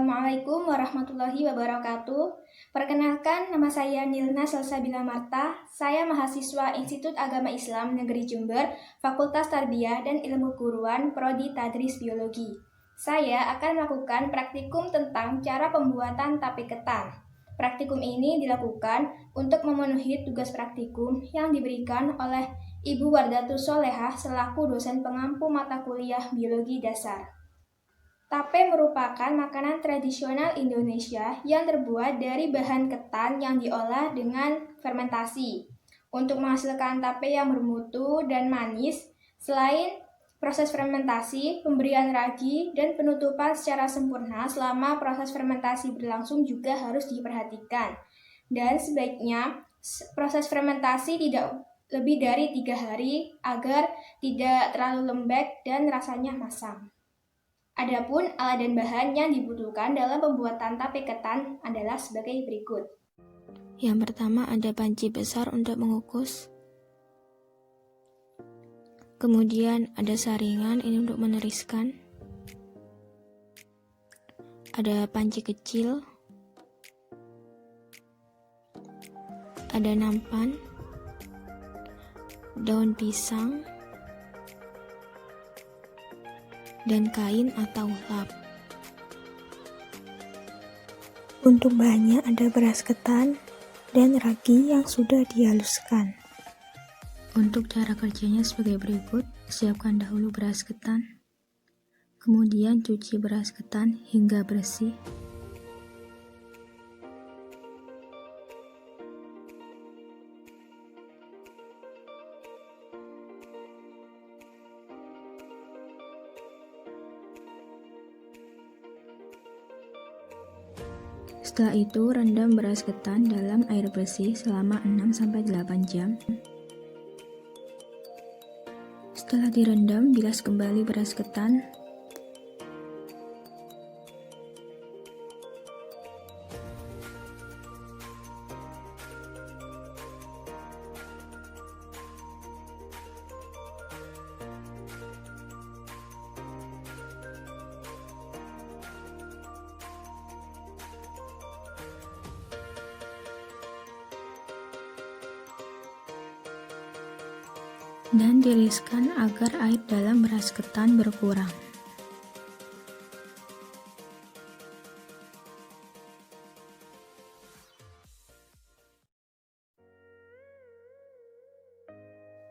Assalamualaikum warahmatullahi wabarakatuh. Perkenalkan, nama saya Nilna Salsabila Marta. Saya mahasiswa Institut Agama Islam Negeri Jember, Fakultas Tarbiyah dan Ilmu Guruan, Prodi Tadris Biologi. Saya akan melakukan praktikum tentang cara pembuatan tape ketan. Praktikum ini dilakukan untuk memenuhi tugas praktikum yang diberikan oleh Ibu Wardatus Solehah selaku dosen pengampu mata kuliah Biologi Dasar. Tape merupakan makanan tradisional Indonesia yang terbuat dari bahan ketan yang diolah dengan fermentasi. Untuk menghasilkan tape yang bermutu dan manis, selain proses fermentasi, pemberian ragi, dan penutupan secara sempurna selama proses fermentasi berlangsung juga harus diperhatikan. Dan sebaiknya proses fermentasi tidak lebih dari 3 hari agar tidak terlalu lembek dan rasanya masam. Adapun alat dan bahan yang dibutuhkan dalam pembuatan tape ketan adalah sebagai berikut. Yang pertama ada panci besar untuk mengukus. Kemudian ada saringan ini untuk meneriskan. Ada panci kecil. Ada nampan. Daun pisang. Dan kain atau lap. Untuk bahannya ada beras ketan dan ragi yang sudah dihaluskan. Untuk cara kerjanya sebagai berikut, siapkan dahulu beras ketan, kemudian cuci beras ketan hingga bersih. Setelah itu, rendam beras ketan dalam air bersih selama 6-8 jam. Setelah direndam, bilas kembali beras ketan. Dan tiriskan agar air dalam beras ketan berkurang.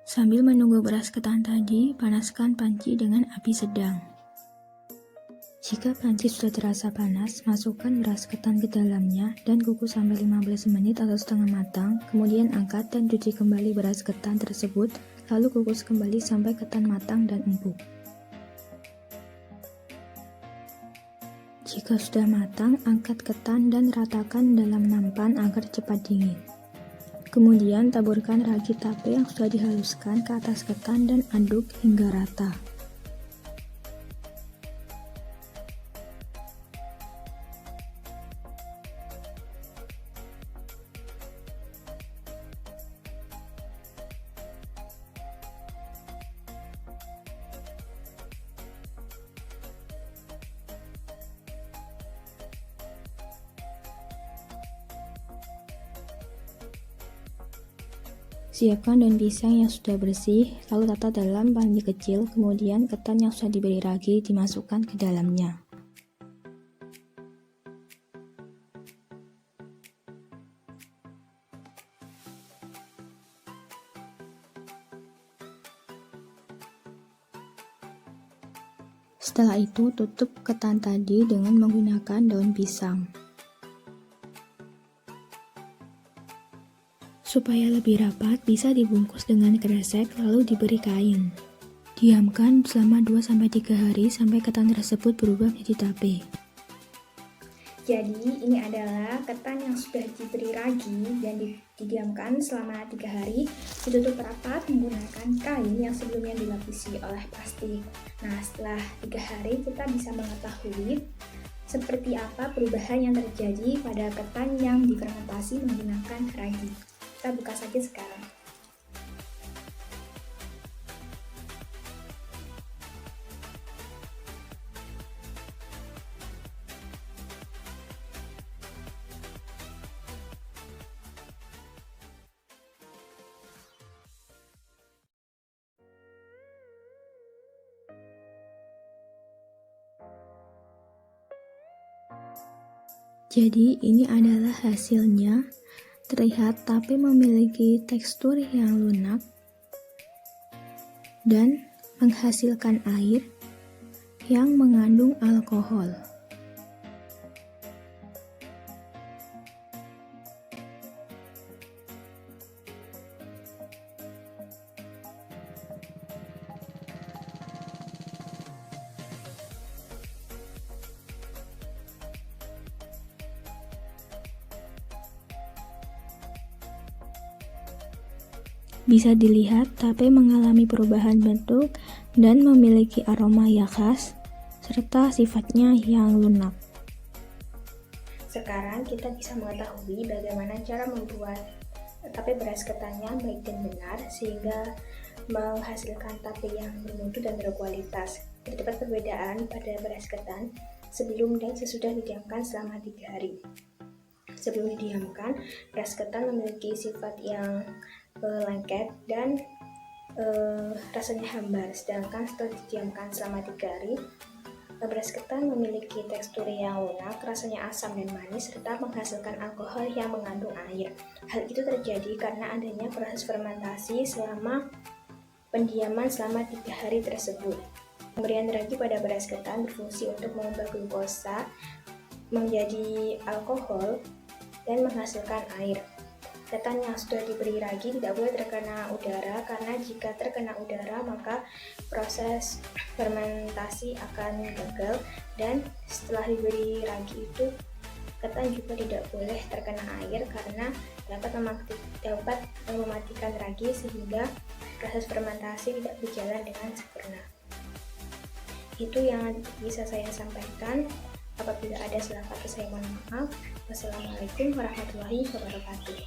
Sambil menunggu beras ketan tadi, panaskan panci dengan api sedang. Jika panci sudah terasa panas, masukkan beras ketan ke dalamnya dan kukus sampai 15 menit atau setengah matang, kemudian angkat dan cuci kembali beras ketan tersebut, lalu kukus kembali sampai ketan matang dan empuk. Jika sudah matang, angkat ketan dan ratakan dalam nampan agar cepat dingin. Kemudian taburkan ragi tape yang sudah dihaluskan ke atas ketan dan aduk hingga rata. Siapkan daun pisang yang sudah bersih, lalu tata dalam panci kecil, kemudian ketan yang sudah diberi ragi dimasukkan ke dalamnya. Setelah itu, tutup ketan tadi dengan menggunakan daun pisang. Supaya lebih rapat, bisa dibungkus dengan kresek lalu diberi kain. Diamkan selama 2-3 hari sampai ketan tersebut berubah menjadi tape. Jadi ini adalah ketan yang sudah diberi ragi dan didiamkan selama 3 hari, ditutup rapat menggunakan kain yang sebelumnya dilapisi oleh plastik. Nah, setelah 3 hari kita bisa mengetahui seperti apa perubahan yang terjadi pada ketan yang difermentasi menggunakan ragi. Kita buka saja sekarang. Jadi ini adalah hasilnya. Terlihat tapi memiliki tekstur yang lunak dan menghasilkan air yang mengandung alkohol. Bisa dilihat tape mengalami perubahan bentuk dan memiliki aroma yang khas, serta sifatnya yang lunak. Sekarang kita bisa mengetahui bagaimana cara membuat tape beras ketannya baik dan benar sehingga menghasilkan tape yang bermutu dan berkualitas. Terdapat perbedaan pada beras ketan sebelum dan sesudah didiamkan selama 3 hari. Sebelum didiamkan, beras ketan memiliki sifat yang lengket dan rasanya hambar, sedangkan setelah didiamkan selama 3 hari, beras ketan memiliki tekstur yang lunak, rasanya asam dan manis, serta menghasilkan alkohol yang mengandung air. Hal itu terjadi karena adanya proses fermentasi selama pendiaman selama 3 hari tersebut. Pemberian ragi pada beras ketan berfungsi untuk mengubah glukosa menjadi alkohol dan menghasilkan air. Ketan yang sudah diberi ragi tidak boleh terkena udara, karena jika terkena udara maka proses fermentasi akan gagal, dan setelah diberi ragi itu ketan juga tidak boleh terkena air karena dapat mematikan ragi sehingga proses fermentasi tidak berjalan dengan sempurna. Itu yang bisa saya sampaikan. Apabila ada salah kata saya mohon maaf. Wassalamualaikum warahmatullahi wabarakatuh.